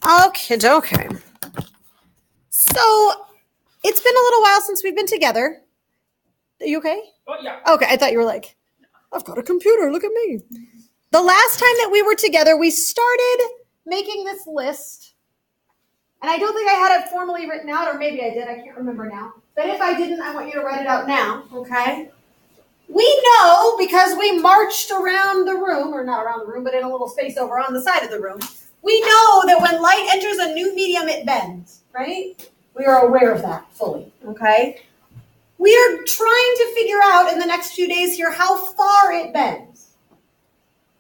Okay. So it's been a little while since we've been together. Are you okay? Oh, yeah. Okay, I thought you were like, I've got a computer. Look at me. The last time that we were together, we started making this list. And I don't think I had it formally written out, or maybe I did. I can't remember now. But if I didn't, I want you to write it out now, okay? We know because we marched around the room, or not around the room, but in a little space over on the side of the room. We know that when light enters a new medium, it bends, right? We are aware of that fully, okay? We are trying to figure out in the next few days here how far it bends.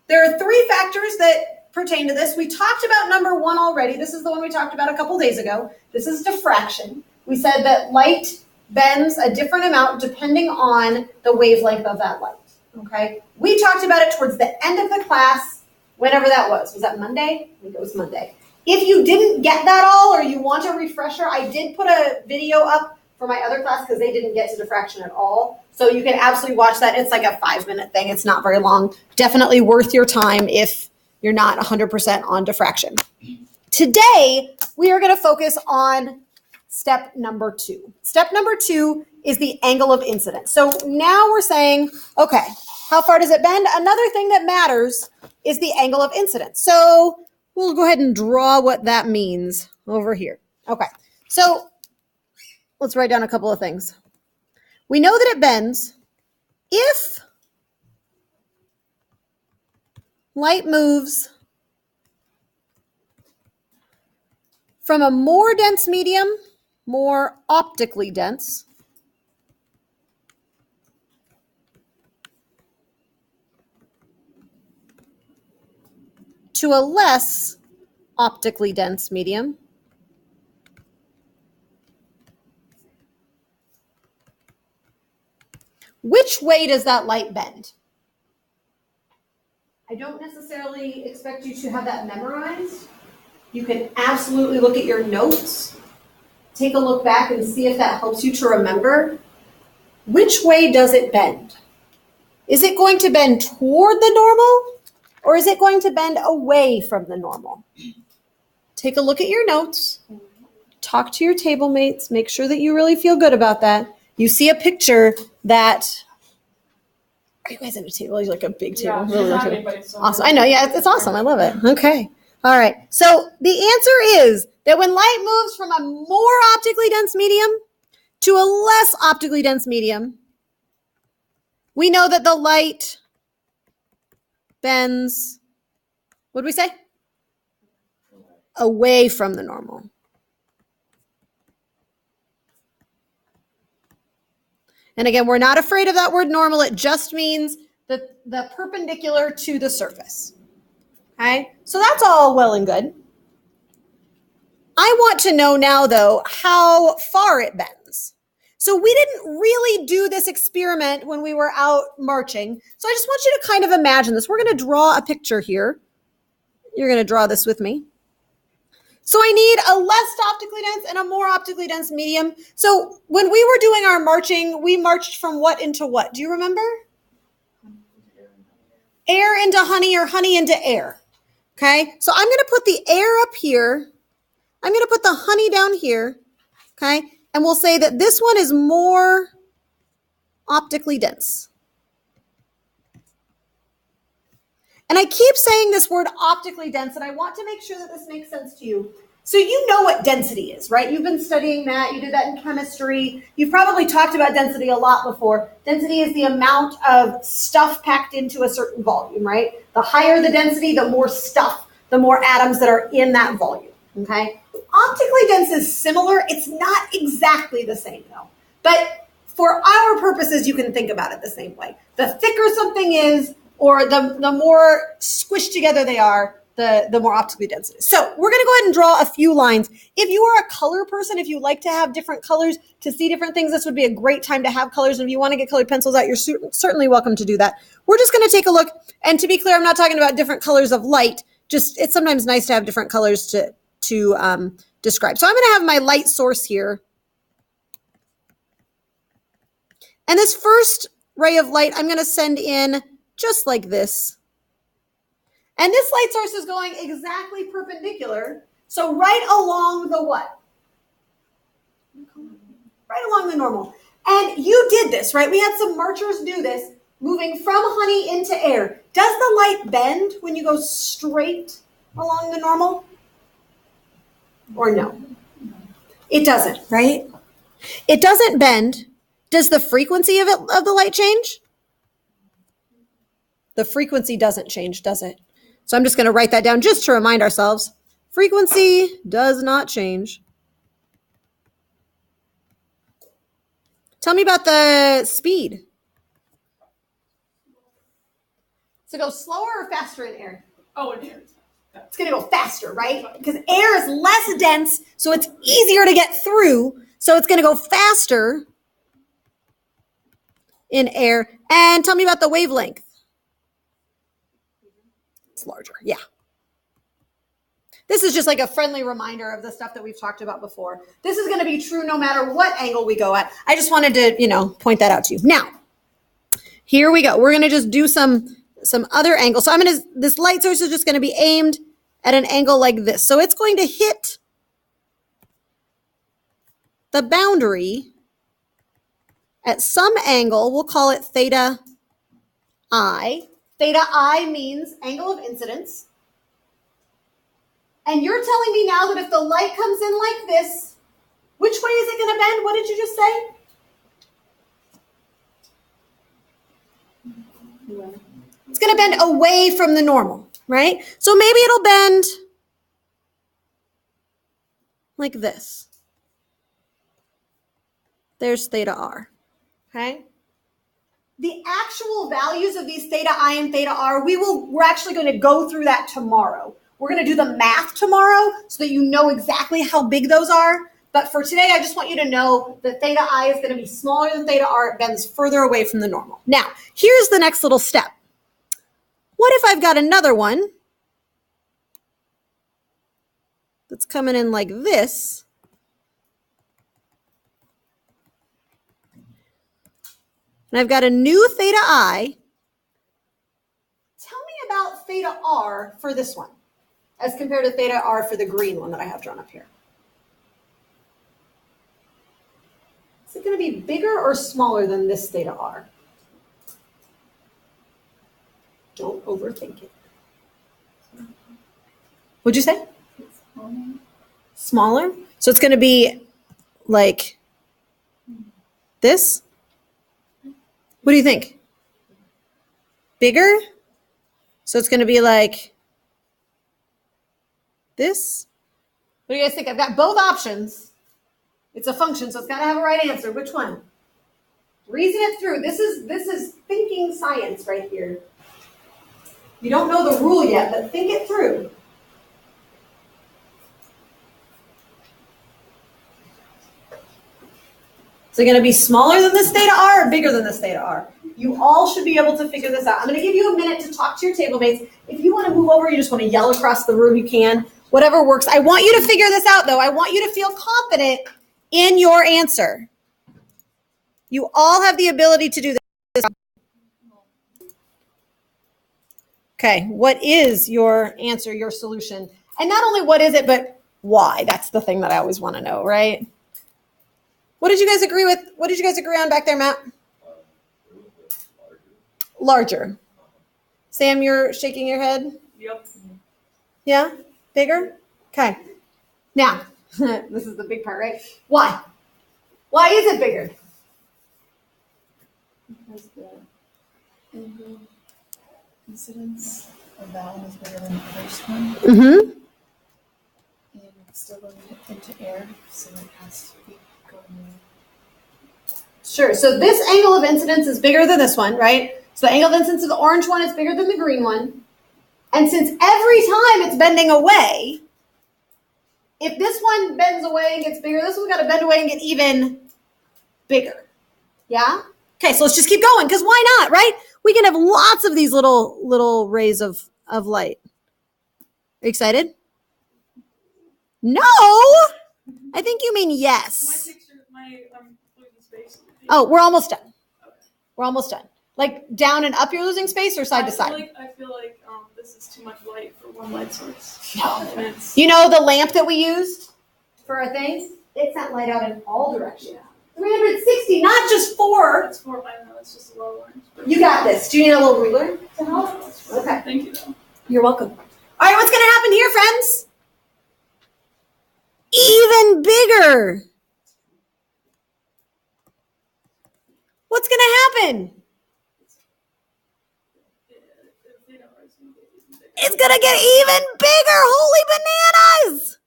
There are three factors that pertain to this. We talked about number one already. This is the one we talked about a couple days ago. This is diffraction. We said that light bends a different amount depending on the wavelength of that light, okay? We talked about it towards the end of the class, whenever that was. Was that Monday? I think it was Monday. If you didn't get that all or you want a refresher, I did put a video up for my other class because they didn't get to diffraction at all. So you can absolutely watch that. It's like a 5-minute thing. It's not very long. Definitely worth your time if you're not 100% on diffraction. Today, we are going to focus on step number 2. Step number 2 is the angle of incidence. So now we're saying, okay, how far does it bend? Another thing that matters is the angle of incidence. So we'll go ahead and draw what that means over here. Okay, so let's write down a couple of things. We know that it bends if light moves from a more dense medium, more optically dense, to a less optically dense medium. Which way does that light bend? I don't necessarily expect you to have that memorized. You can absolutely look at your notes, take a look back and see if that helps you to remember. Which way does it bend? Is it going to bend toward the normal, or is it going to bend away from the normal? Take a look at your notes, talk to your table mates, make sure that you really feel good about that. You see a picture that, are you guys at a table? You're like a big table. Yeah, really not like anybody, so awesome. I know, yeah, it's awesome. I love it. Okay. All right. So the answer is that when light moves from a more optically dense medium to a less optically dense medium, we know that the light bends, what did we say? Away from the normal. And again, we're not afraid of that word normal. It just means the perpendicular to the surface. Okay? So that's all well and good. I want to know now, though, how far it bends. So we didn't really do this experiment when we were out marching. So I just want you to kind of imagine this. We're going to draw a picture here. You're going to draw this with me. So I need a less optically dense and a more optically dense medium. So when we were doing our marching, we marched from what into what? Do you remember? Air into honey or honey into air. Okay, so I'm going to put the air up here. I'm going to put the honey down here. Okay, and we'll say that this one is more optically dense. And I keep saying this word optically dense, and I want to make sure that this makes sense to you. So you know what density is, right? You've been studying that. You did that in chemistry. You've probably talked about density a lot before. Density is the amount of stuff packed into a certain volume, right? The higher the density, the more stuff, the more atoms that are in that volume, okay? Optically dense is similar. It's not exactly the same, though. But for our purposes, you can think about it the same way. The thicker something is, or the more squished together they are, the more optically dense it is. So we're going to go ahead and draw a few lines. If you are a color person, if you like to have different colors to see different things, this would be a great time to have colors. And if you want to get colored pencils out, you're certainly welcome to do that. We're just going to take a look. And to be clear, I'm not talking about different colors of light. Just it's sometimes nice to have different colors to describe. So I'm going to have my light source here. And this first ray of light, I'm going to send in just like this. And this light source is going exactly perpendicular So right along the what? Right along the normal. And you did this, right? We had some marchers do this, moving from honey into air. Does the light bend when you go straight along the normal? Or no? It doesn't, right? It doesn't bend. Does the frequency of the light change? The frequency doesn't change, does it? So I'm just going to write that down just to remind ourselves. Frequency does not change. Tell me about the speed. So go slower or faster in air? Oh, in air. It's going to go faster, right? Because air is less dense, so it's easier to get through. So it's going to go faster in air. And tell me about the wavelength. It's larger, yeah. This is just like a friendly reminder of the stuff that we've talked about before. This is going to be true no matter what angle we go at. I just wanted to, point that out to you. Now, here we go. We're going to just do some other angles. So this light source is just going to be aimed at an angle like this. So it's going to hit the boundary at some angle. We'll call it theta I. Theta I means angle of incidence. And you're telling me now that if the light comes in like this, which way is it going to bend? What did you just say? It's going to bend away from the normal, right? So maybe it'll bend like this. There's theta R, okay? The actual values of these theta I and theta R, we're actually going to go through that tomorrow. We're going to do the math tomorrow so that you know exactly how big those are. But for today, I just want you to know that theta I is going to be smaller than theta R. It bends further away from the normal. Now, here's the next little step. What if I've got another one that's coming in like this? And I've got a new theta I. Tell me about theta R for this one, as compared to theta R for the green one that I have drawn up here. Is it going to be bigger or smaller than this theta R? Don't overthink it. What'd you say? Smaller? So it's going to be like this? What do you think? Bigger? So it's going to be like this? What do you guys think? I've got both options. It's a function, so it's got to have a right answer. Which one? Reason it through. This is thinking science right here. You don't know the rule yet, but think it through. Is it going to be smaller than this theta R or bigger than this theta R? You all should be able to figure this out. I'm going to give you a minute to talk to your table mates. If you want to move over, you just want to yell across the room, you can. Whatever works. I want you to figure this out, though. I want you to feel confident in your answer. You all have the ability to do this. Okay, what is your answer, your solution? And not only what is it, but why? That's the thing that I always want to know, right? What did you guys agree with? What did you guys agree on back there, Matt? Larger. Sam, you're shaking your head? Yep. Yeah? Bigger? Okay. Now, this is the big part, right? Why? Why is it bigger? Because the angle incidence of that one is bigger than the first one. Mm-hmm. And it's still going into air, so it has to be going in. Sure. So this angle of incidence is bigger than this one, right? So the angle of incidence of the orange one is bigger than the green one. And since every time it's bending away, if this one bends away and gets bigger, this one's got to bend away and get even bigger. Yeah? Okay, so let's just keep going, because why not, right? We can have lots of these little rays of light. Are you excited? No! I think you mean yes. Losing space. Oh, we're almost done. We're almost done. Like down and up you're losing space or side to side? I feel like this is too much light for one light source. No. And it's, You know the lamp that we used for our things? It sent light out in all directions. 360, not just 4. it's more, I know, it's just a low one. You got this. Do you need a little ruler to No, help? it's fine. Okay. Thank you, though. You're welcome. All right, what's going to happen here, friends? Even bigger. What's going to happen? It's going to get even bigger. Holy bananas.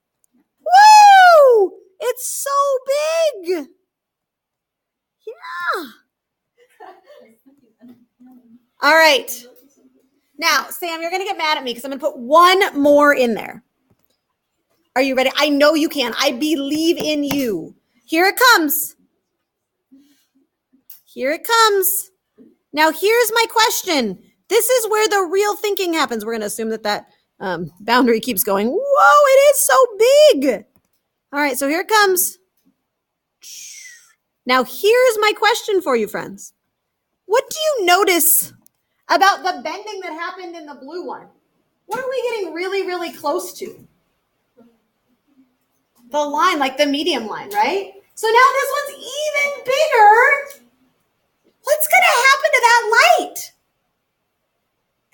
Woo! It's so big. Yeah. All right. Now, Sam, you're going to get mad at me because I'm going to put one more in there. Are you ready? I know you can. I believe in you. Here it comes. Here it comes. Now, here's my question. This is where the real thinking happens. We're going to assume that boundary keeps going. Whoa, it is so big. All right, so here it comes. Now, here's my question for you, friends. What do you notice about the bending that happened in the blue one? What are we getting really, really close to? The line, like the medium line, right? So now this one's even bigger. What's going to happen to that light?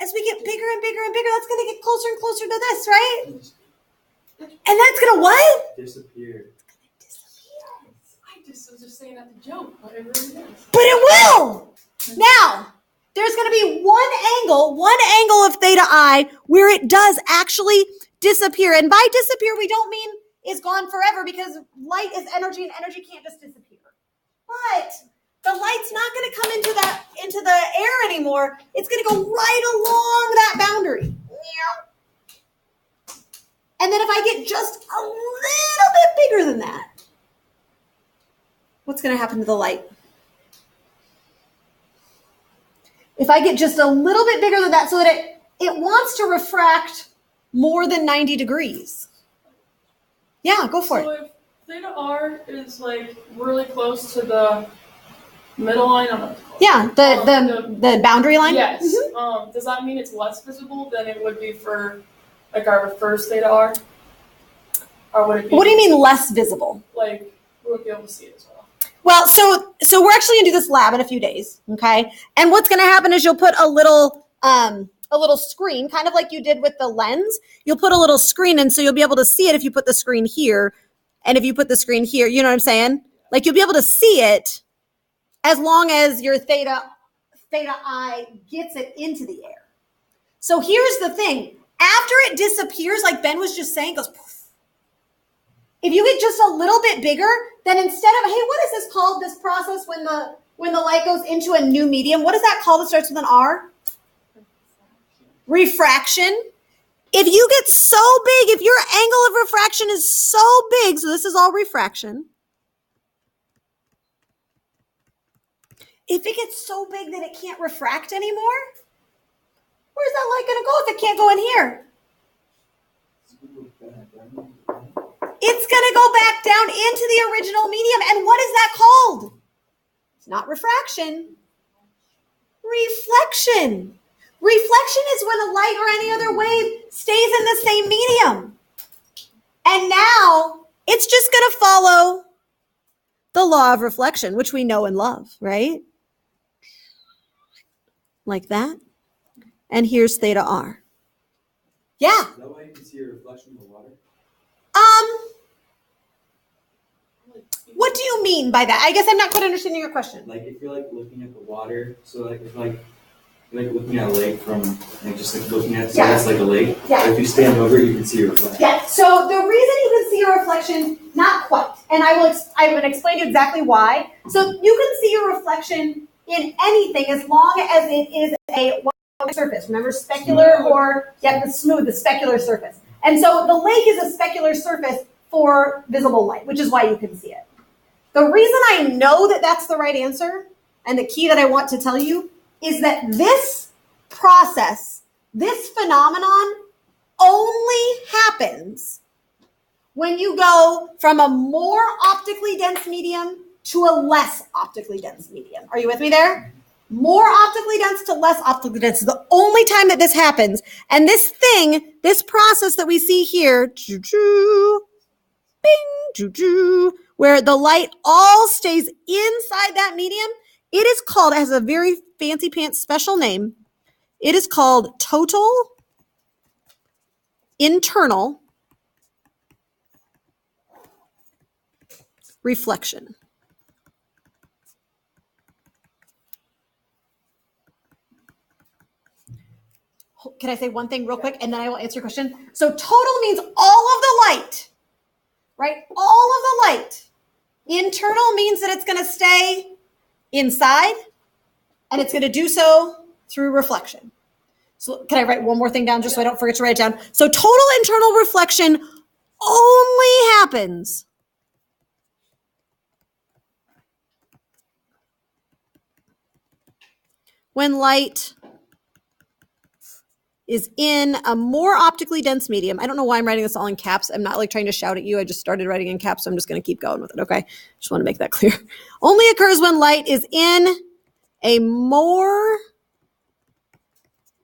As we get bigger and bigger and bigger, that's going to get closer and closer to this, right? And that's going to what? Disappear. I just was just saying that to joke, whatever it is. But it will. Now, there's going to be one angle of theta I where it does actually disappear. And by disappear, we don't mean it's gone forever because light is energy and energy can't just disappear. But the light's not going to come into the air anymore. It's going to go right along that boundary. And then if I get just a little bit bigger than that, what's going to happen to the light? If I get just a little bit bigger than that so that it wants to refract more than 90 degrees. Yeah, go for it. So if theta R is like really close to the middle line, I don't know what to call it. Yeah, the boundary line? Yes. Mhm. Does that mean it's less visible than it would be for like our first theta R? Or would it be? What do you mean less visible? Like we would be able to see it as well. Well, so we're actually gonna do this lab in a few days, okay? And what's gonna happen is you'll put a little screen, kind of like you did with the lens. You'll put a little screen in, so you'll be able to see it if you put the screen here, and if you put the screen here. You know what I'm saying? Like you'll be able to see it as long as your theta I gets it into the air. So here's the thing: after it disappears, like Ben was just saying, goes poof. If you get just a little bit bigger, then instead of, hey, what is this called, this process when the light goes into a new medium? What is that called that starts with an R? Refraction. If you get so big, if your angle of refraction is so big, so this is all refraction. If it gets so big that it can't refract anymore, where's that light going to go if it can't go in here? It's going to go back down into the original medium. And what is that called? It's not refraction. Reflection. Reflection is when a light or any other wave stays in the same medium. And now it's just going to follow the law of reflection, which we know and love, right? Like that. And here's theta R. Yeah. Is that why you can see a reflection in the water? What do you mean by that? I guess I'm not quite understanding your question. Like if you're like looking at the water, so like if like you're like looking at a lake from like just like looking at so it's like a lake. Yeah. If you stand over it, you can see a reflection. Yeah. So the reason you can see a reflection, not quite, and I will explain to you exactly why. So you can see a reflection in anything as long as it is a surface. Remember, specular or the specular surface. And so the lake is a specular surface for visible light, which is why you can see it. The reason I know that that's the right answer, and the key that I want to tell you, is that this process, this phenomenon, only happens when you go from a more optically dense medium to a less optically dense medium. Are you with me there? more optically dense to less optically dense. It's the only time that this happens. And this thing, this process that we see here, choo-choo, bing, choo-choo, where the light all stays inside that medium, it is called, it has a very fancy pants special name. It is called total internal reflection. Can I say one thing real quick and then I will answer your question? So total means all of the light, right? All of the light. Internal means that it's going to stay inside and it's going to do so through reflection. So can I write one more thing down just so I don't forget to write it down? So total internal reflection only happens when light is in a more optically dense medium. I don't know why I'm writing this all in caps. I'm not like trying to shout at you. I just started writing in caps, so I'm just going to keep going with it, okay? Just want to make that clear. Only occurs when light is in a more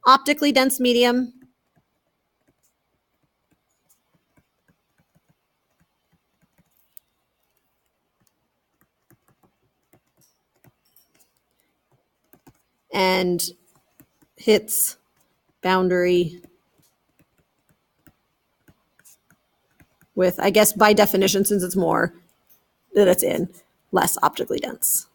optically dense medium and hits boundary with, I guess by definition, since it's more that it's in, less optically dense.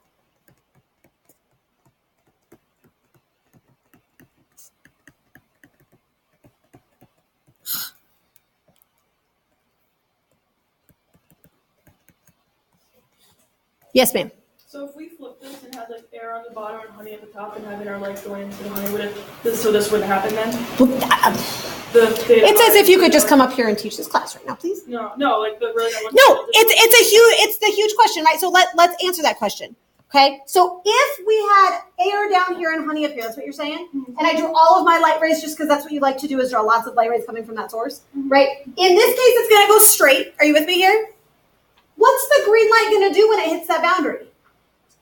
Yes, ma'am. So if we flip this and had like air on the bottom and honey at the top and having our light going into the honey, would it? So this wouldn't happen then? It's as if you could just come up here and teach this class right now, please. No, like the really. No, it's the huge question, right? So let's answer that question. Okay, so if we had air down here and honey up here, that's what you're saying, and I drew all of my light rays just because that's what you like to do is draw lots of light rays coming from that source, right? In this case, it's going to go straight. Are you with me here? What's the green light going to do when it hits that boundary?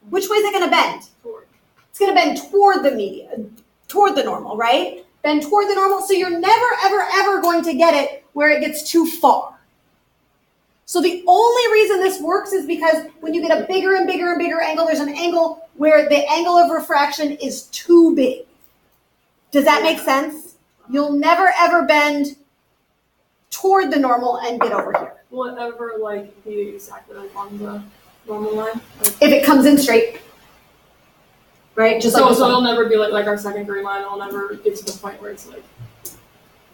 Which way is it going to bend? It's going to bend toward the median, toward the normal, right? Bend toward the normal. So you're never, ever, ever going to get it where it gets too far. So the only reason this works is because when you get a bigger and bigger and bigger angle, there's an angle where the angle of refraction is too big. Does that make sense? You'll never, ever bend toward the normal and get over here. Will it ever like be exactly like on the normal line? Like, if it comes in straight, right? Just so like it'll never be like our second green line. It'll never get to the point where it's like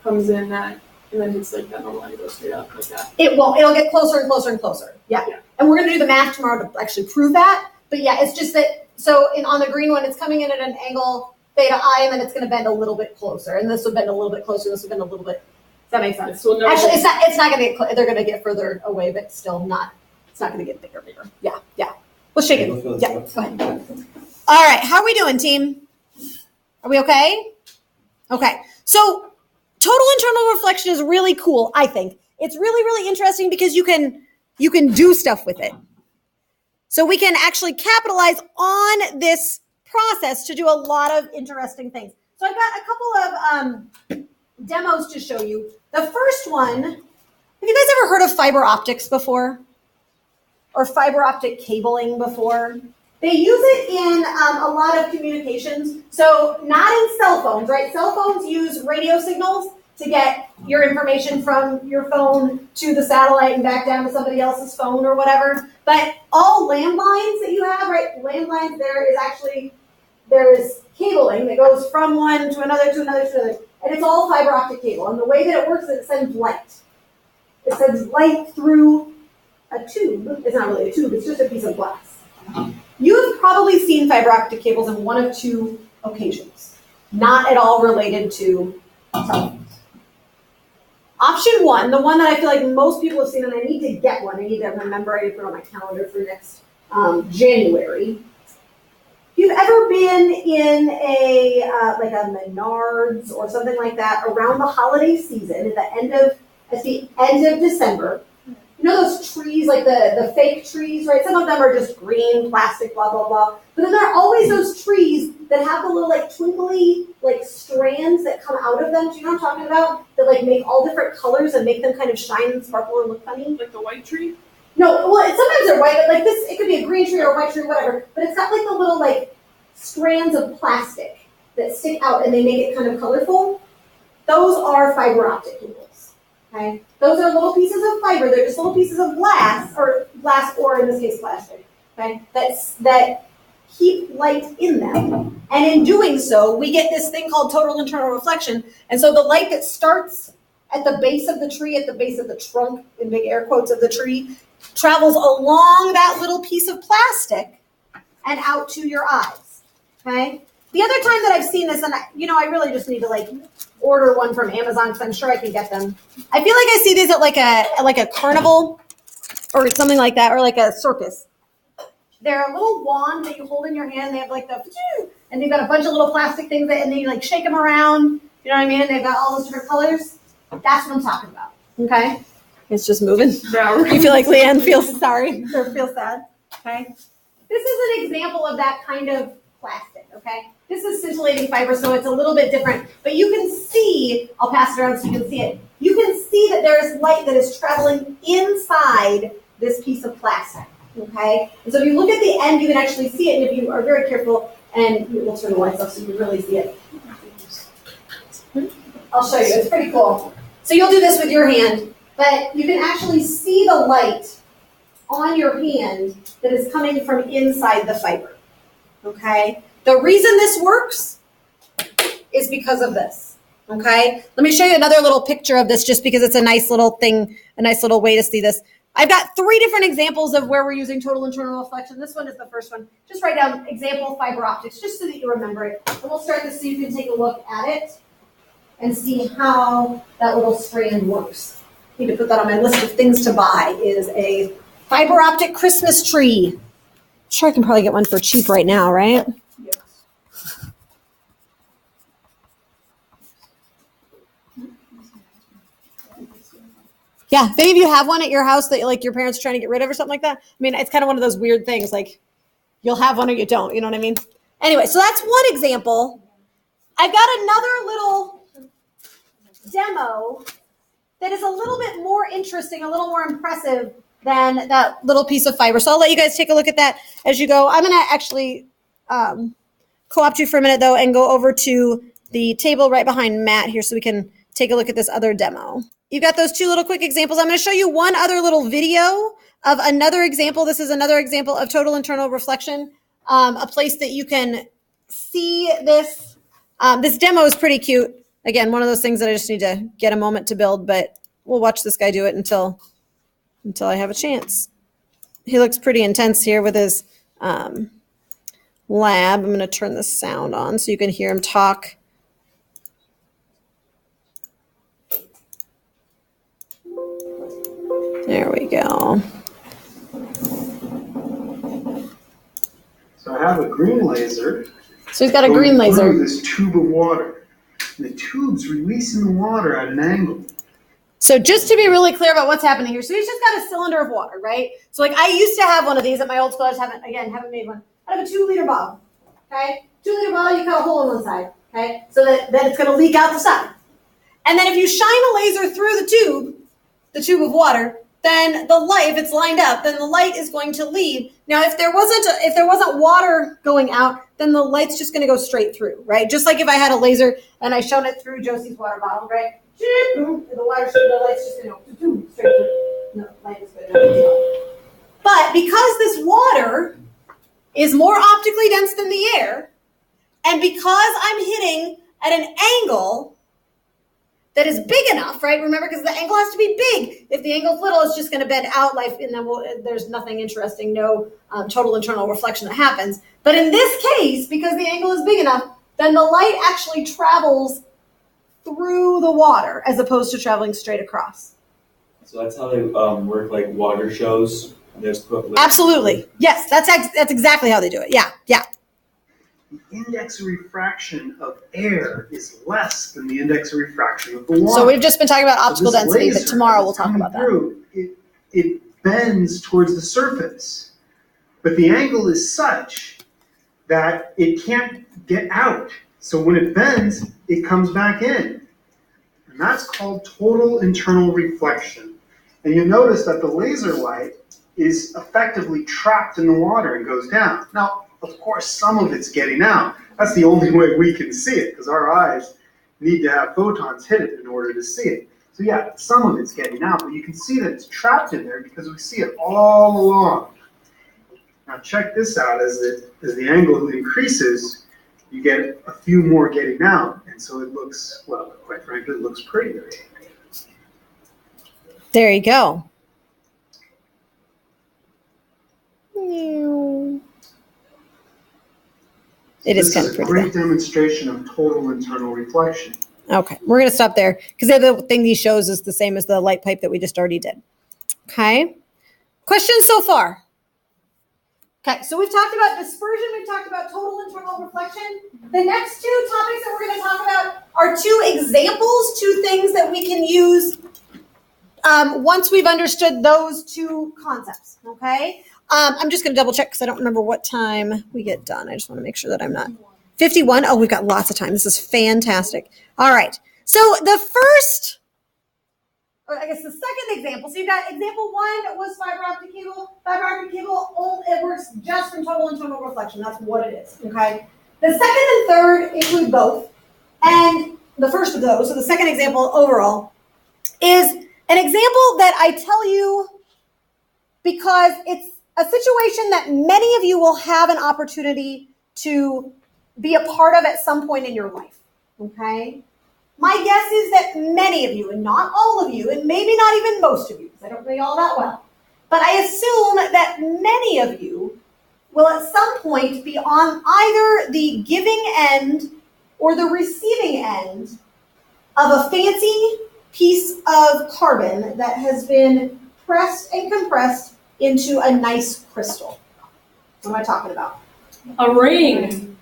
comes in that and then hits like that normal line and goes straight up like that. It won't. It'll get closer and closer and closer. Yeah. And we're gonna do the math tomorrow to actually prove that. But yeah, it's just that. So on the green one, it's coming in at an angle theta I, and then it's gonna bend a little bit closer, and this will bend a little bit closer. This will bend a little bit. Does that make sense? So actually, it's not going to get. They're going to get further away, but still not. It's not going to get bigger. Yeah. Let's shake it. Yeah. Go ahead. All right. How are we doing, team? Are we okay? Okay. So total internal reflection is really cool. I think it's really, really interesting because you can do stuff with it. So we can actually capitalize on this process to do a lot of interesting things. So I've got a couple of demos to show you. The first one, have you guys ever heard of fiber optics before? Or fiber optic cabling before? They use it in a lot of communications. So not in cell phones, right? Cell phones use radio signals to get your information from your phone to the satellite and back down to somebody else's phone or whatever. But all landlines that you have, right? Landlines, there is cabling that goes from one to another to another to another. And it's all fiber optic cable. And the way that it works is it sends light. It sends light through a tube. It's not really a tube, it's just a piece of glass. You have probably seen fiber optic cables in one of two occasions, not at all related to cell phones. Option one, the one that I feel like most people have seen, and I need to get one, I need to remember, I need to put it on my calendar for next January. If you've ever been in like a Menards or something like that around the holiday season at the end of December, you know those trees, like the fake trees, right? Some of them are just green, plastic, blah, blah, blah. But then there are always those trees that have the little like twinkly like strands that come out of them. Do you know what I'm talking about? That like make all different colors and make them kind of shine and sparkle and look funny. Like the white tree? No, well, sometimes they're white, but like this, it could be a green tree or a white tree, whatever. But it's got like the little like strands of plastic that stick out and they make it kind of colorful. Those are fiber optic cables. Okay, those are little pieces of fiber. They're just little pieces of glass, or in this case plastic. Okay, that keep light in them, and in doing so, we get this thing called total internal reflection. And so the light that starts at the base of the tree, at the base of the trunk, in big air quotes of the tree, travels along that little piece of plastic and out to your eyes. Okay. The other time that I've seen this, and I really just need to like order one from Amazon because I'm sure I can get them. I feel like I see these at like a carnival or something like that, or like a circus. They're a little wand that you hold in your hand. They have like and they've got a bunch of little plastic things and then you like shake them around. You know what I mean? They've got all those different colors. That's what I'm talking about. Okay. It's just moving. Yeah. You feel like Leanne feels sorry or feels sad. Okay. This is an example of that kind of plastic. Okay. This is scintillating fiber, so it's a little bit different. But you can see, I'll pass it around so you can see it. You can see that there is light that is traveling inside this piece of plastic. Okay. And so if you look at the end, you can actually see it. And if you are very careful, and we'll turn the lights off so you can really see it. I'll show you. It's pretty cool. So you'll do this with your hand, but you can actually see the light on your hand that is coming from inside the fiber. Okay? The reason this works is because of this. Okay? Let me show you another little picture of this just because it's a nice little thing, a nice little way to see this. I've got 3 different examples of where we're using total internal reflection. This one is the first one. Just write down example fiber optics just so that you remember it. And we'll start this so you can take a look at it and see how that little strand works. I need to put that on my list of things to buy is a fiber optic Christmas tree. I'm sure I can probably get one for cheap right now, right? Yes. Yeah, if any of you have one at your house that like your parents are trying to get rid of or something like that, I mean, it's kind of one of those weird things, like you'll have one or you don't, you know what I mean? Anyway, so that's one example. I've got another little demo that is a little bit more interesting, a little more impressive than that little piece of fiber. So I'll let you guys take a look at that as you go. I'm going to actually co-opt you for a minute, though, and go over to the table right behind Matt here so we can take a look at this other demo. You've got those 2 little quick examples. I'm going to show you one other little video of another example. This is another example of total internal reflection, a place that you can see this. This demo is pretty cute. Again, one of those things that I just need to get a moment to build, but we'll watch this guy do it until I have a chance. He looks pretty intense here with his lab. I'm going to turn the sound on so you can hear him talk. There we go. So I have a green laser. So he's got a green going laser. through this tube of water. And the tube's releasing the water at an angle. So just to be really clear about what's happening here, so he's just got a cylinder of water, right? So like I used to have one of these at my old school. I just haven't made one. I have a 2-liter bottle, okay? 2-liter bottle, you cut a hole in one side, okay? So that it's going to leak out the side. And then if you shine a laser through the tube of water, then the light, if it's lined up, then the light is going to leave. Now, if there wasn't water going out, then the light's just going to go straight through, right? Just like if I had a laser and I shone it through Josie's water bottle, right? The light's just going to go straight through. No, light is good. But because this water is more optically dense than the air, and because I'm hitting at an angle that is big enough, right? Remember, because the angle has to be big. If the angle's little, it's just going to bend out, and then there's nothing interesting, no total internal reflection that happens. But in this case, because the angle is big enough, then the light actually travels through the water as opposed to traveling straight across. So that's how they work, like water shows. There's Absolutely. Yes, that's exactly how they do it. Yeah. The index of refraction of air is less than the index of refraction of the water. So we've just been talking about optical So this density, but laser, tomorrow as we'll it's talk coming about that. through, it bends towards the surface. But the angle is such that it can't get out. So when it bends, it comes back in. And that's called total internal reflection. And you notice that the laser light is effectively trapped in the water and goes down. Now, of course, some of it's getting out. That's the only way we can see it, because our eyes need to have photons hit it in order to see it. So yeah, some of it's getting out, but you can see that it's trapped in there because we see it all along. Now check this out, as the angle increases, you get a few more getting out, and so it looks, well, quite frankly, it looks prettier. There you go. It is kind of This is a pretty. great demonstration of total internal reflection. Okay, we're going to stop there because the other thing these shows is the same as the light pipe that we just already did. Okay. Questions so far? Okay, so we've talked about dispersion. We've talked about total internal reflection. The next two topics that we're going to talk about are two examples, two things that we can use once we've understood those two concepts. Okay. I'm just going to double check because I don't remember what time we get done. I just want to make sure that I'm not 51. Oh, we've got lots of time. This is fantastic. All right. So the first, or I guess the second example. So you've got example one was fiber optic cable. Fiber optic cable, it works just from total internal reflection. That's what it is. Okay. The second and third include both. And the first of those, so the second example overall, is an example that I tell you because it's a situation that many of you will have an opportunity to be a part of at some point in your life, okay? My guess is that many of you, and not all of you, and maybe not even most of you, because I don't know you all that well, but I assume that many of you will at some point be on either the giving end or the receiving end of a fancy piece of carbon that has been pressed and compressed into a nice crystal. What am I talking about? A ring.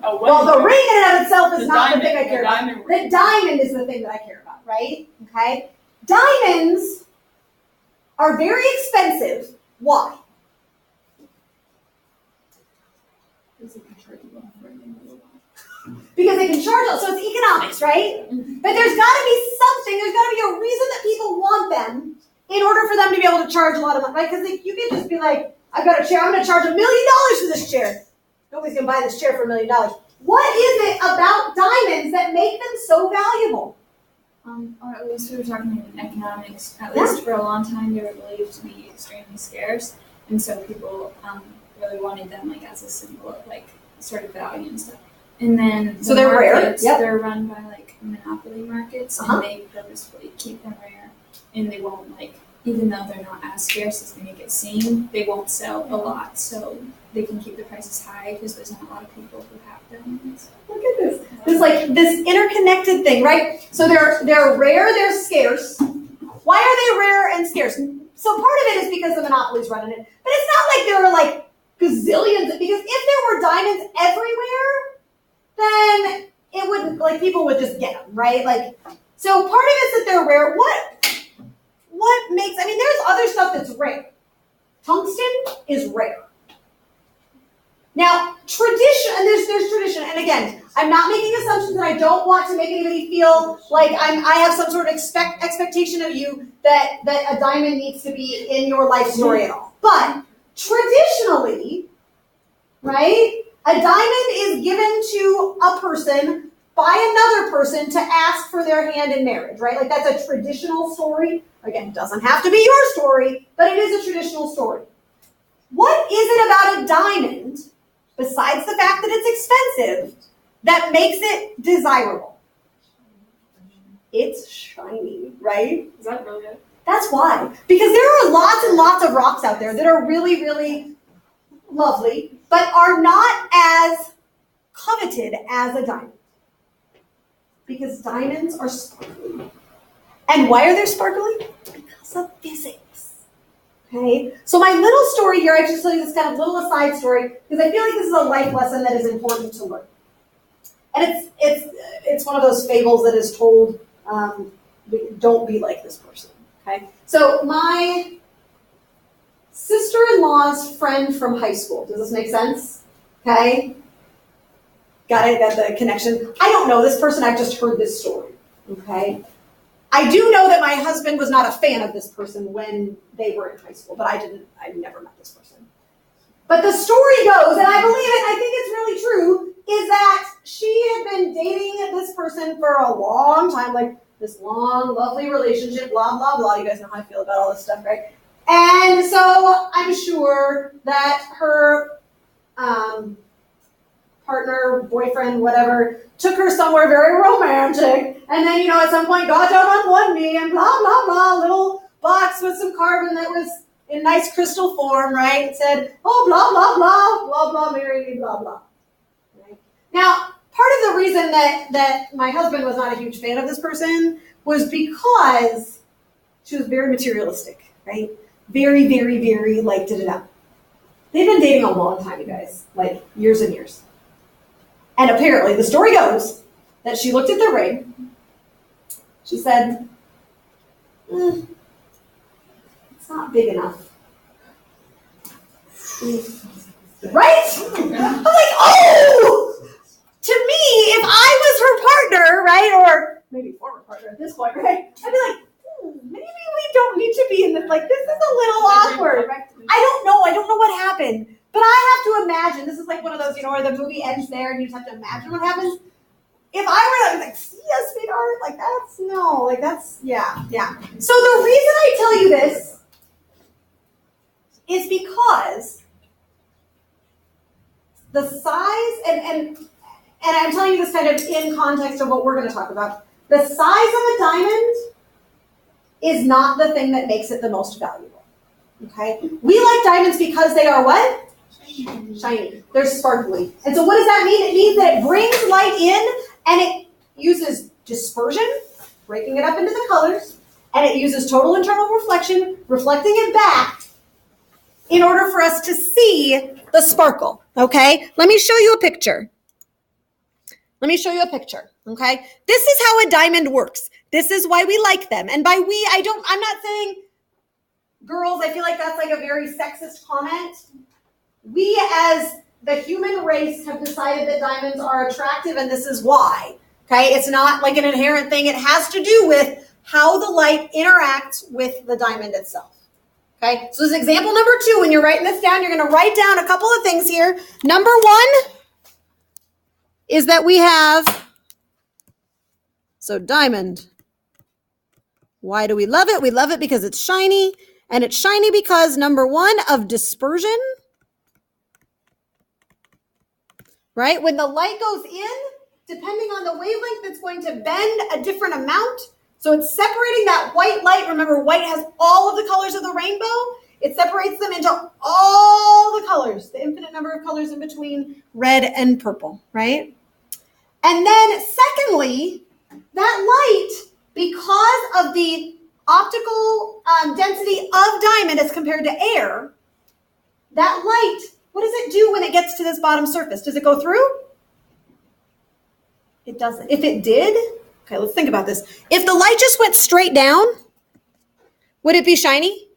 Well, the ring in and of itself is not the thing I care about. Diamond The diamond is the thing that I care about, right? Okay? Diamonds are very expensive. Why? Because they can charge us. So it's economics, right? But there's got to be something, there's got to be a reason that people want them in order for them to be able to charge a lot of money, right? Because you can just be like, I've got a chair, I'm going to charge $1 million for this chair. Nobody's going to buy this chair for $1 million. What is it about diamonds that make them so valuable? Or at least we were talking in economics, at least for a long time they were believed to be extremely scarce, and so people really wanted them like as a symbol of like sort of value and stuff. And then So they're rare? markets, Yep. they're run by like monopoly markets, and they purposefully keep them rare, and they won't like, even though they're not as scarce as they make it seem, they won't sell a lot, so they can keep the prices high because there's not a lot of people who have them. Look at this. There's like this interconnected thing, right? So they're rare, they're scarce. Why are they rare and scarce? So part of it is because the monopoly's running it. But it's not like there are like gazillions, because if there were diamonds everywhere, then it wouldn't, like, people would just get them, right? Like, so part of it's that they're rare. What makes, I mean, there's other stuff that's rare. Tungsten is rare. Now, tradition, and there's tradition, and again, I'm not making assumptions, and I don't want to make anybody feel like I have some sort of expectation of you that a diamond needs to be in your life story at all. But traditionally, right, a diamond is given to a person by another person to ask for their hand in marriage, right? Like, that's a traditional story. Again, it doesn't have to be your story, but it is a traditional story. What is it about a diamond, besides the fact that it's expensive, that makes it desirable? It's shiny, right? Is that really it? That's why. Because there are lots and lots of rocks out there that are really, really lovely, but are not as coveted as a diamond. Because diamonds are sparkly. And why are they sparkly? Because of physics. Okay? So my little story here, I just tell you this kind of little aside story, because I feel like this is a life lesson that is important to learn. And it's one of those fables that is told, don't be like this person. Okay? So my sister-in-law's friend from high school. Does this make sense? Okay. Got it, got the connection. I don't know this person, I've just heard this story. Okay. I do know that my husband was not a fan of this person when they were in high school, but I never met this person. But the story goes, and I believe it, I think it's really true, is that she had been dating this person for a long time, like this long, lovely relationship, blah, blah, blah. You guys know how I feel about all this stuff, right? And so I'm sure that her partner, boyfriend, whatever, took her somewhere very romantic, and then, at some point got down on one knee and blah, blah, blah, little box with some carbon that was in nice crystal form, right? And said, oh, blah, blah, blah, blah, blah, marry me, blah, blah. Right? Now, part of the reason that my husband was not a huge fan of this person was because she was very materialistic, right? Very, very, very, did it up. They've been dating a long time, you guys, years and years. And apparently, the story goes that she looked at the ring. She said, it's not big enough. Right? I'm like, oh! To me, if I was her partner, right, or maybe former partner at this point, right, I'd be like, maybe we don't need to be in this, this is a little awkward. I don't know what happened. But I have to imagine, this is like one of those, where the movie ends there and you just have to imagine what happens. If I were see ya, sweetheart, yeah. So the reason I tell you this is because the size, and I'm telling you this kind of in context of what we're going to talk about, the size of a diamond is not the thing that makes it the most valuable, okay? We like diamonds because they are what? Shiny. They're sparkly. And so what does that mean? It means that it brings light in and it uses dispersion, breaking it up into the colors, and it uses total internal reflection, reflecting it back in order for us to see the sparkle, okay? Let me show you a picture. Okay? This is how a diamond works. This is why we like them. And by we, I'm not saying girls, I feel like that's a very sexist comment. We as the human race have decided that diamonds are attractive, and this is why. Okay? It's not an inherent thing. It has to do with how the light interacts with the diamond itself. Okay? So this is example number 2. When you're writing this down, you're going to write down a couple of things here. Number 1 is that we have, diamond. Why do we love it? We love it because it's shiny, and it's shiny because, number 1, of dispersion. Right? When the light goes in, depending on the wavelength, it's going to bend a different amount. So it's separating that white light. Remember, white has all of the colors of the rainbow. It separates them into all the colors, the infinite number of colors in between red and purple, right? And then secondly, that light, because of the optical density of diamond as compared to air, that light, what does it do when it gets to this bottom surface? Does it go through? It doesn't. If it did, okay, let's think about this. If the light just went straight down, would it be shiny?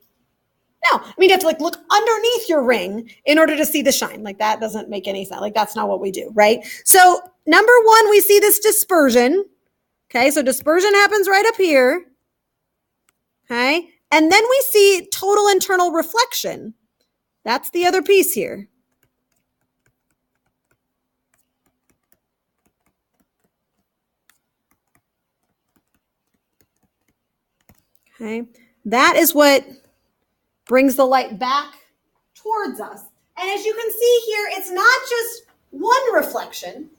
No. I mean, you have to look underneath your ring in order to see the shine. That doesn't make any sense. That's not what we do, right? So number 1, we see this dispersion. Okay, so dispersion happens right up here. Okay, and then we see total internal reflection. That's the other piece here. Okay, that is what brings the light back towards us. And as you can see here, it's not just one reflection,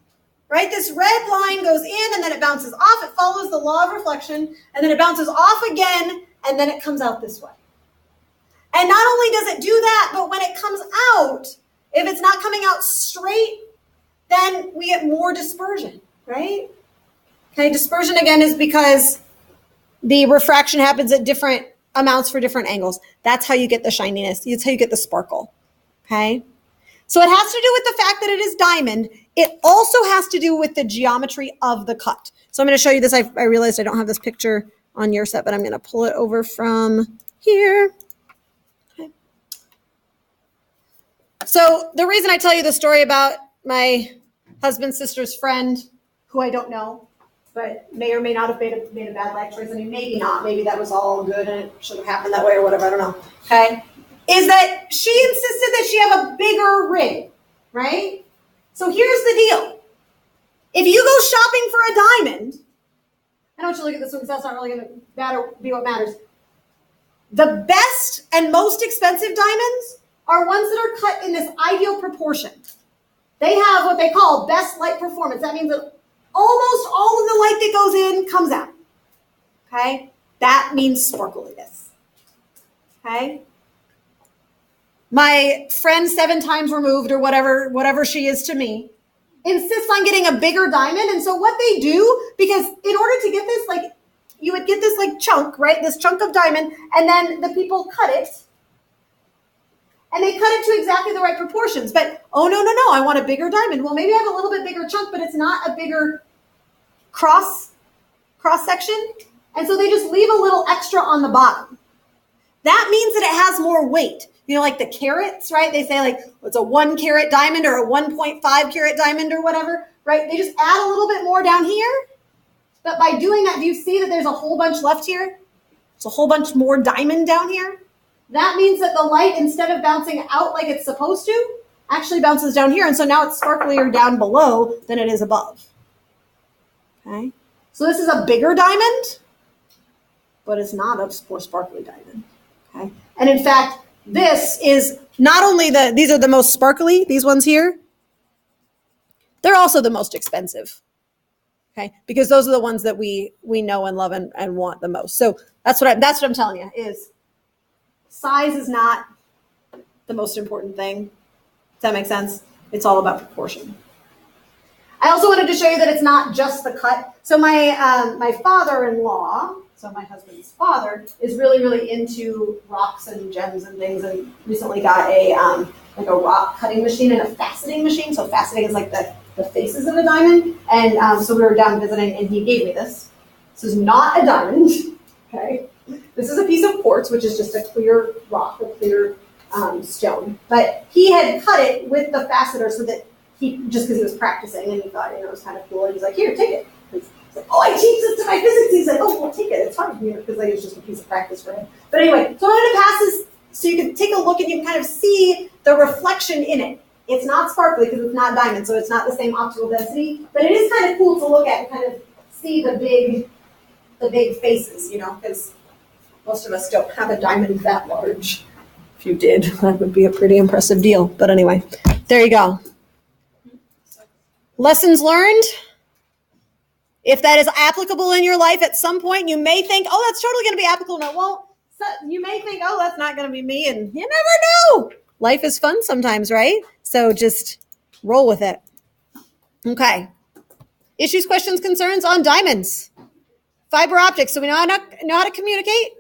right? This red line goes in and then it bounces off. It follows the law of reflection, and then it bounces off again, and then it comes out this way. And not only does it do that, but when it comes out, if it's not coming out straight, then we get more dispersion, right? Okay, dispersion again is because the refraction happens at different amounts for different angles. That's how you get the shininess. That's how you get the sparkle, okay? So it has to do with the fact that it is diamond. It also has to do with the geometry of the cut. So I'm going to show you this. I realized I don't have this picture on your set, but I'm going to pull it over from here. Okay. So the reason I tell you the story about my husband's sister's friend, who I don't know, but may or may not have made a bad life choice. I mean, maybe not. Maybe that was all good and it should have happened that way or whatever. I don't know. Okay. Is that she insisted that she have a bigger ring, right? So here's the deal. If you go shopping for a diamond, I don't want you to look at this one because that's not really going to be what matters. The best and most expensive diamonds are ones that are cut in this ideal proportion. They have what they call best light performance. That means that almost all of the light that goes in comes out. Okay? That means sparkliness. Okay? My friend 7 times removed or whatever she is to me insists on getting a bigger diamond. And so what they do, because in order to get this, like, you would get this like chunk, right? This chunk of diamond, and then the people cut it. And they cut it to exactly the right proportions. But, oh, no, I want a bigger diamond. Well, maybe I have a little bit bigger chunk, but it's not a bigger cross section. And so they just leave a little extra on the bottom. That means that it has more weight. You know, like the carats, right? They say like it's a 1 carat diamond or a 1.5 carat diamond or whatever, right? They just add a little bit more down here. But by doing that, do you see that there's a whole bunch left here? It's a whole bunch more diamond down here. That means that the light, instead of bouncing out like it's supposed to, actually bounces down here. And so now it's sparklier down below than it is above. Okay? So this is a bigger diamond, but it's not a more sparkly diamond. Okay? And in fact, this is not only these are the most sparkly, these ones here, they're also the most expensive. Okay? Because those are the ones that we know and love and want the most. So that's what I'm telling you is size is not the most important thing. Does that make sense? It's all about proportion. I also wanted to show you that it's not just the cut. So my father-in-law, so my husband's father, is really, really into rocks and gems and things, and recently got a rock cutting machine and a faceting machine. So faceting is like the faces of a diamond. And so we were down visiting, and he gave me this. This is not a diamond. Okay. This is a piece of quartz, which is just a clear rock, a clear stone. But he had cut it with the faceter so that just because he was practicing and he thought, it was kind of cool. And he's like, here, take it. He's like, oh, I teach this to my physics. He's like, oh, well, take it. It's fine, because it was just a piece of practice for him. But anyway, so I wanted to pass this so you can take a look and you can kind of see the reflection in it. It's not sparkly because it's not diamond, so it's not the same optical density. But it is kind of cool to look at and kind of see the big faces, because most of us don't have a diamond that large. If you did, that would be a pretty impressive deal. But anyway, there you go. Lessons learned. If that is applicable in your life at some point, you may think, oh, that's totally going to be applicable. No, it won't. So you may think, oh, that's not going to be me. And you never know. Life is fun sometimes, right? So just roll with it. Okay. Issues, questions, concerns on diamonds. Fiber optics. So we know how to communicate.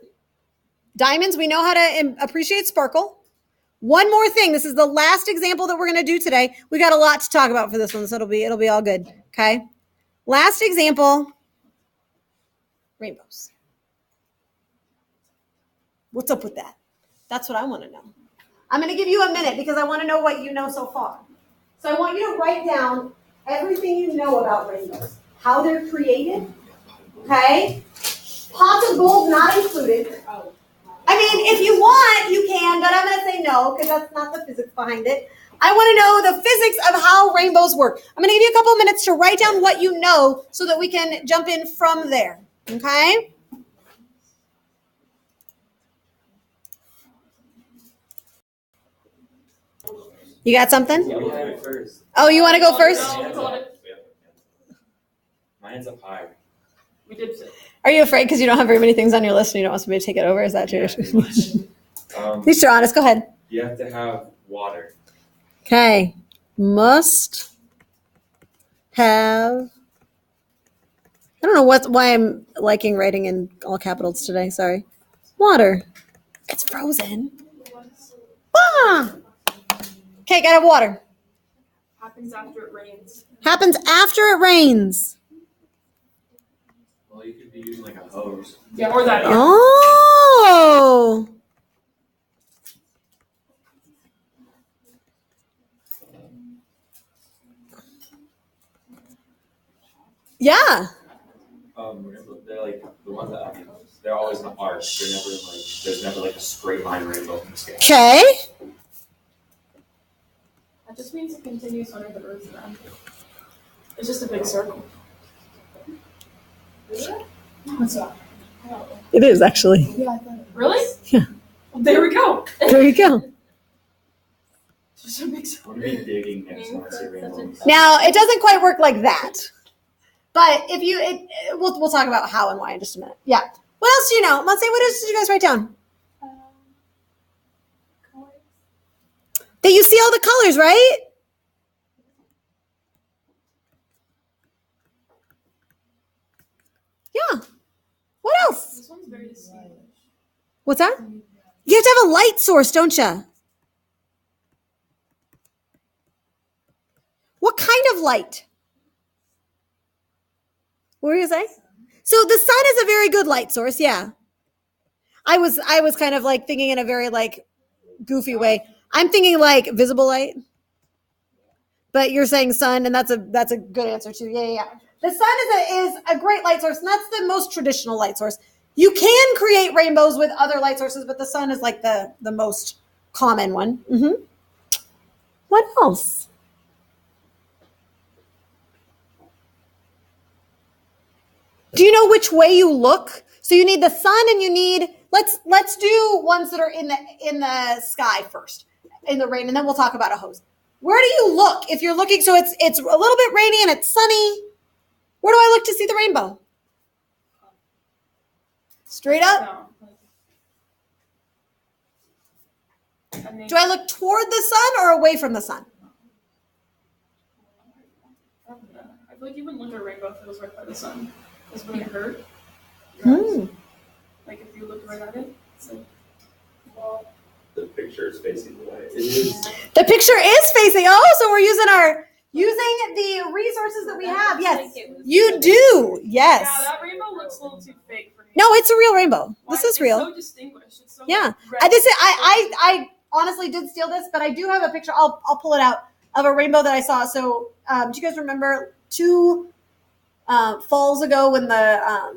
Diamonds, we know how to appreciate sparkle. One more thing. This is the last example that we're going to do today. We got a lot to talk about for this one, so it'll be all good. Okay. Last example. Rainbows. What's up with that? That's what I want to know. I'm going to give you a minute because I want to know what you know so far. So I want you to write down everything you know about rainbows. How they're created. Okay. Pots of gold not included. I mean, if you want, you can, but I'm going to say no because that's not the physics behind it. I want to know the physics of how rainbows work. I'm going to give you a couple minutes to write down what you know so that we can jump in from there. Okay? You got something? Yeah, we have it first. Oh, you want to go first? Mine's up high. We did say. Are you afraid because you don't have very many things on your list and you don't want somebody to take it over? Is that true? Yeah, pretty much. At least you're honest. Go ahead. You have to have water. Okay. Must have. I don't know why I'm liking writing in all capitals today. Sorry. Water. It's frozen. Ah. Okay, gotta have water. Happens after it rains. Happens after it rains. Well, you could be using like a hose. Yeah, or that. Yeah. Oh. Yeah. They're like the ones that they're always in an arc. They're never like there's never like a straight line rainbow in the sky. Okay. That just means it continues under the earth around it. It's just a big circle. What's up? It is actually. Yeah, I thought it Really? Yeah. Well, there we go. There you go. It's just a big circle. I'm gonna be digging next time I see rainbows. Now, it doesn't quite work like that. But if you, we'll talk about how and why in just a minute. Yeah. What else do you know? Monse, what else did you guys write down? That you see all the colors, right? Yeah. What else? This one's very distinguished. What's that? You have to have a light source, don't you? What kind of light? What were you gonna say? So the sun is a very good light source, yeah. I was kind of like thinking in a very like goofy way. I'm thinking like visible light. But you're saying sun, and that's a good answer too. Yeah. The sun is a great light source, and that's the most traditional light source. You can create rainbows with other light sources, but the sun is like the most common one. Mm-hmm. What else? Do you know which way you look? So you need the sun, and you need let's do ones that are in the sky first, in the rain, and then we'll talk about a hose. Where do you look if you're looking? So it's a little bit rainy and it's sunny. Where do I look to see the rainbow? Straight up? No. Do I look toward the sun or away from the sun? I feel like you wouldn't look at a rainbow if it was right by the sun. Because when it hurt, like if you looked right at it, it's like, well, The picture is facing the way. It is. The picture is facing. Oh, so we're using the resources that we have. Yes, you do. Yes. yeah, that rainbow looks a little too fake for me. No, it's a real rainbow. This is real. It's so distinguished. It's so Yeah. red. I honestly did steal this, but I do have a picture. I'll pull it out of a rainbow that I saw. So, do you guys remember 2 falls ago when the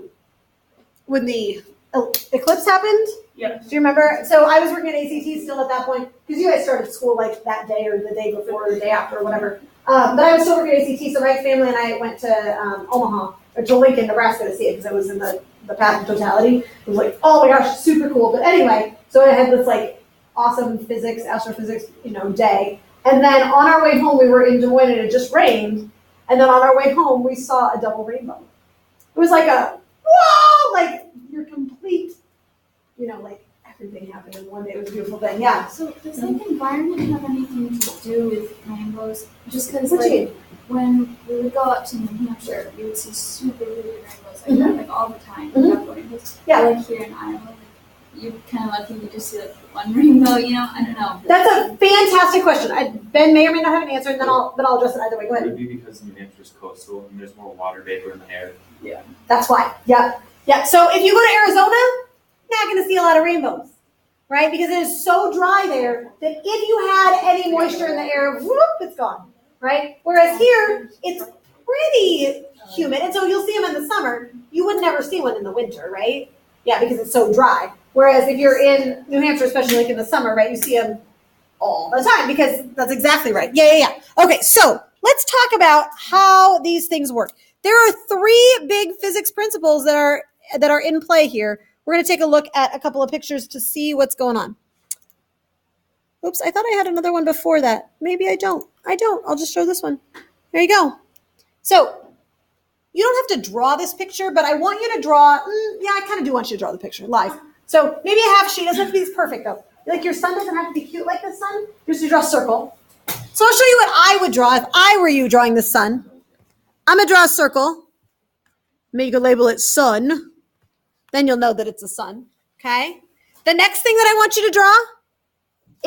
eclipse happened? Yes. Do you remember? So I was working at ACT still at that point because you guys started school like that day or the day before or the day after or whatever. But I was still working at ACT, so my family and I went to Omaha or to Lincoln, Nebraska to see it because I was in the path of totality. It was like, oh my gosh, super cool. But anyway, so I had this like awesome astrophysics, day. And then on our way home, we were in Des Moines and it just rained. And then on our way home, we saw a double rainbow. It was like a, whoa, like your complete, like everything happened in one day. It was a beautiful thing. Yeah. So does like environment have anything to do with rainbows? Just because What do you like when we would go up to New Hampshire, we would see super vivid rainbows like Mhm. that, like all the time. Mhm. Rainbows. Yeah. Like here in Iowa, like, you're kind of lucky you just see like one rainbow. I don't know. That's a fantastic question. Ben may or may not have an answer, and then I'll address it either way. Go It ahead. would be because New Hampshire's coastal and there's more water vapor in the air. That's why. Yeah. Yeah. So if you go to Arizona, you're not going to see a lot of rainbows, right? Because it is so dry there that if you had any moisture in the air, whoop, it's gone, right? Whereas here, it's pretty humid, and so you'll see them in the summer. You would never see one in the winter, right? Yeah, because it's so dry. Whereas if you're in New Hampshire, especially like in the summer, right, you see them all the time because that's exactly right. Yeah. Okay, so let's talk about how these things work. There are 3 big physics principles that are in play here. We're going to take a look at a couple of pictures to see what's going on. Oops, I thought I had another one before that. Maybe I don't. I'll just show this one. There you go. So you don't have to draw this picture, but I want you to draw. I kind of do want you to draw the picture live. So maybe a half sheet. Doesn't have to be perfect though. Like your sun doesn't have to be cute like the sun. Just to draw a circle. So I'll show you what I would draw if I were you drawing the sun. I'm gonna draw a circle. Maybe you could label it sun. Then you'll know that it's a sun. Okay. The next thing that I want you to draw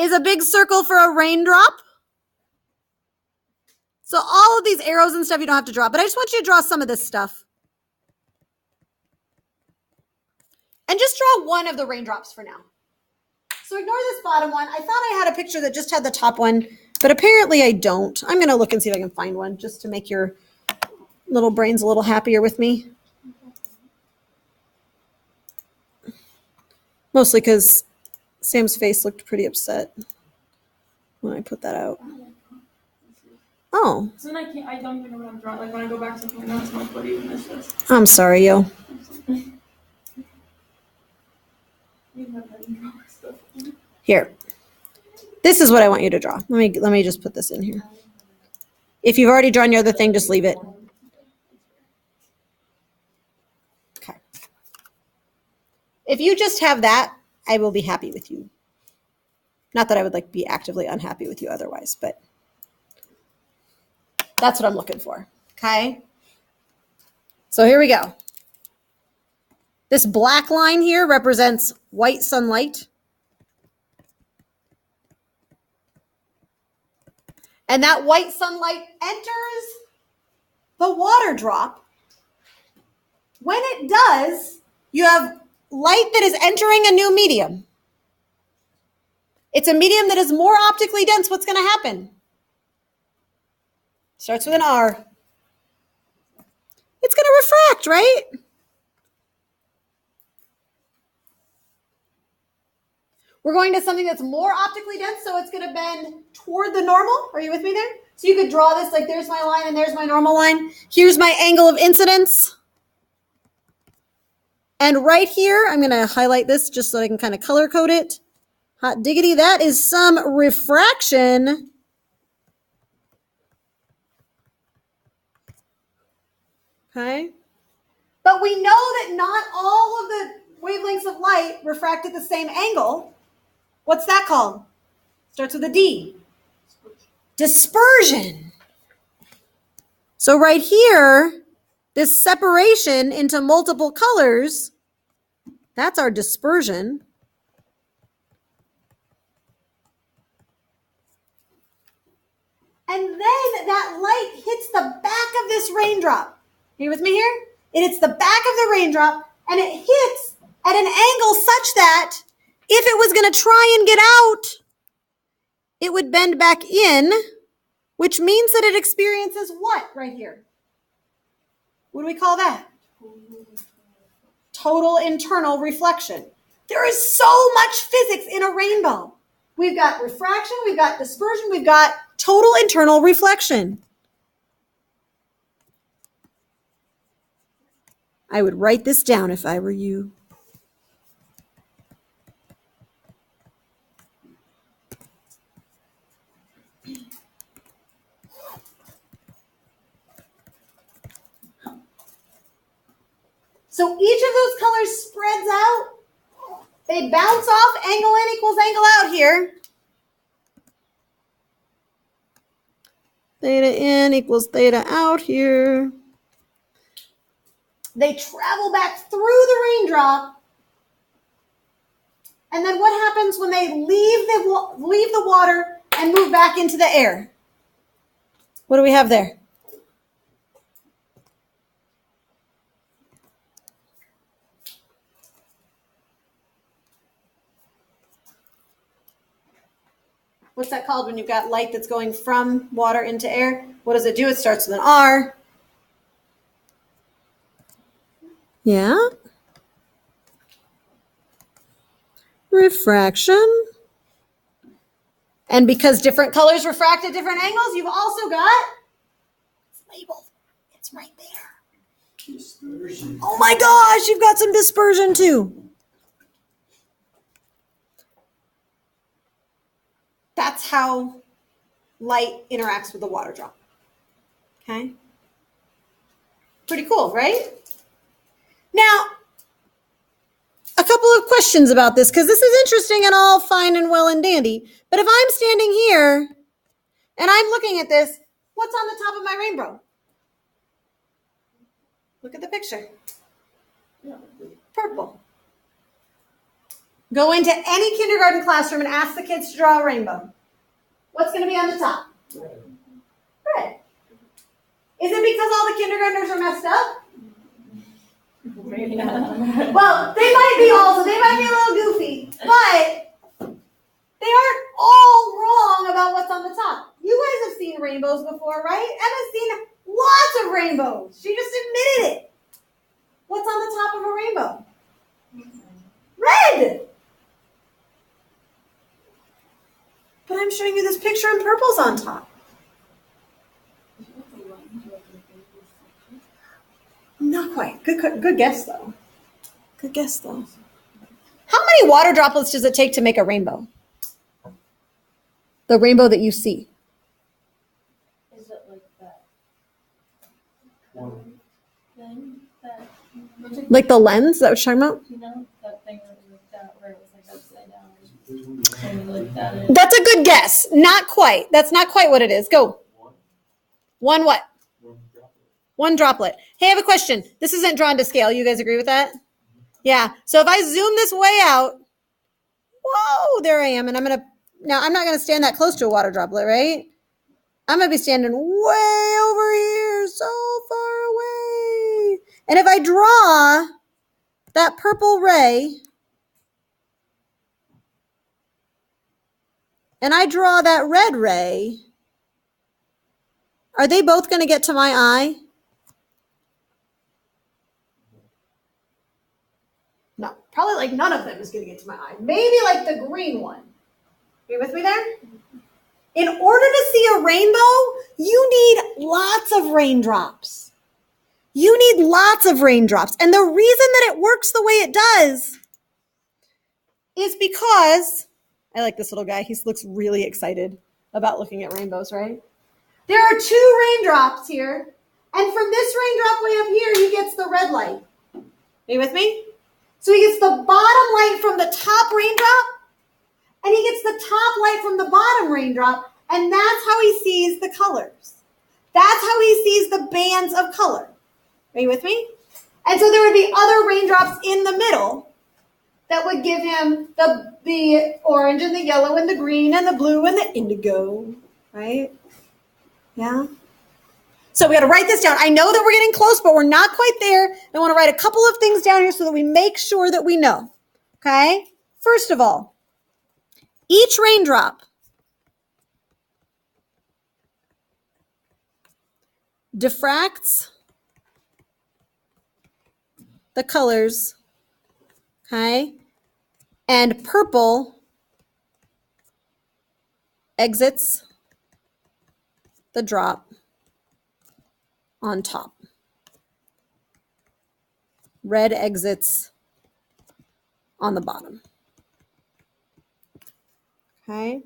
is a big circle for a raindrop. So all of these arrows and stuff you don't have to draw, but I just want you to draw some of this stuff. And just draw one of the raindrops for now. So ignore this bottom one. I thought I had a picture that just had the top one, but apparently I don't. I'm going to look and see if I can find one just to make your Little brain's a little happier with me. Mostly because Sam's face looked pretty upset when I put that out. Oh, So then I don't even know what I'm drawing. Like when I go back to my notes, I'm like, what even is this? I'm sorry, yo. Here. This is what I want you to draw. Let me just put this in here. If you've already drawn your other thing, just leave it. Okay. If you just have that, I will be happy with you. Not that I would like be actively unhappy with you otherwise, but that's what I'm looking for. Okay. So here we go. This black line here represents white sunlight. And that white sunlight enters the water drop. When it does, you have light that is entering a new medium. It's a medium that is more optically dense. What's going to happen? Starts with an R. It's going to refract, right? We're going to something that's more optically dense, so it's going to bend toward the normal. Are you with me there? So you could draw this like there's my line and there's my normal line. Here's my angle of incidence. And right here, I'm going to highlight this just so I can kind of color code it. Hot diggity, that is some refraction. Okay. But we know that not all of the wavelengths of light refract at the same angle. What's that called? Starts with a D. Dispersion. So right here, this separation into multiple colors, that's our dispersion. And then that light hits the back of this raindrop. Are you with me here? It hits the back of the raindrop, and it hits at an angle such that if it was going to try and get out, it would bend back in, which means that it experiences what right here? What do we call that? Total internal reflection. There is so much physics in a rainbow. We've got refraction, we've got dispersion, we've got total internal reflection. I would write this down if I were you. So each of those colors spreads out. They bounce off angle in equals angle out here. Theta in equals theta out here. They travel back through the raindrop. And then what happens when they leave the water and move back into the air? What do we have there? What's that called when you've got light that's going from water into air? What does it do? It starts with an R. Yeah. Refraction. And because different colors refract at different angles, you've also got, it's labeled, it's right there. Dispersion. Oh my gosh, you've got some dispersion too. That's how light interacts with the water drop. Okay? Pretty cool, right? Now, a couple of questions about this, because this is interesting and all fine and well and dandy. But if I'm standing here and I'm looking at this, what's on the top of my rainbow? Look at the picture. Purple. Go into any kindergarten classroom and ask the kids to draw a rainbow. What's going to be on the top? Red. Is it because all the kindergartners are messed up? Maybe not. Well, they might be a little goofy, but they aren't all wrong about what's on the top. You guys have seen rainbows before, right? Emma's seen lots of rainbows. She just admitted it. What's on the top of a rainbow? Red. But I'm showing you this picture and purple's on top. Not quite. Good guess though. Good guess though. How many water droplets does it take to make a rainbow? The rainbow that you see. Is it like that One. thing that, Like the lens? Is that what you're talking about? you know, that thing that we looked at where it was like upside down? And we looked at it. That's a good guess. Not quite. That's not quite what it is. Go. One what? One droplet. Hey, I have a question. This isn't drawn to scale. You guys agree with that? Yeah. So if I zoom this way out, whoa, there I am. And I'm not going to stand that close to a water droplet, right? I'm going to be standing way over here, so far away. And if I draw that purple ray, and I draw that red ray, are they both going to get to my eye? No, probably like none of them is going to get to my eye. Maybe like the green one. Are you with me there? In order to see a rainbow, you need lots of raindrops. You need lots of raindrops. And the reason that it works the way it does is because, I like this little guy. He looks really excited about looking at rainbows, right? There are two raindrops here. And from this raindrop way up here, he gets the red light. Are you with me? So he gets the bottom light from the top raindrop, and he gets the top light from the bottom raindrop, and that's how he sees the colors. That's how he sees the bands of color. Are you with me? And so there would be other raindrops in the middle that would give him the orange and the yellow and the green and the blue and the indigo, right? Yeah? So we got to write this down. I know that we're getting close, but we're not quite there. I want to write a couple of things down here so that we make sure that we know. Okay? First of all, each raindrop diffracts the colors, okay? And purple exits the drop on top. Red exits on the bottom. Okay.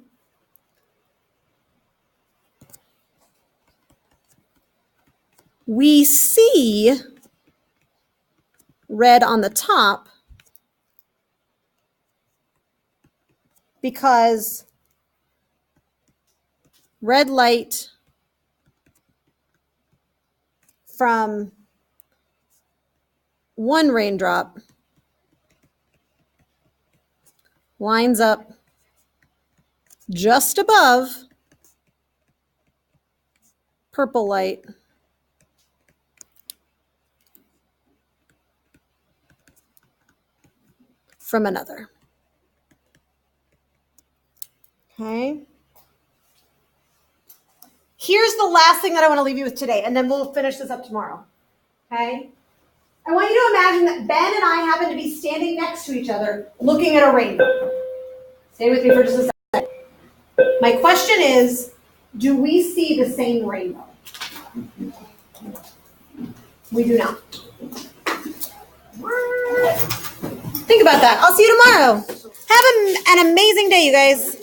We see red on the top because red light from one raindrop lines up just above purple light from another. Okay. Here's the last thing that I want to leave you with today, and then we'll finish this up tomorrow. Okay? I want you to imagine that Ben and I happen to be standing next to each other looking at a rainbow. Stay with me for just a second. My question is, do we see the same rainbow? We do not. Think about that. I'll see you tomorrow. Have an amazing day, you guys.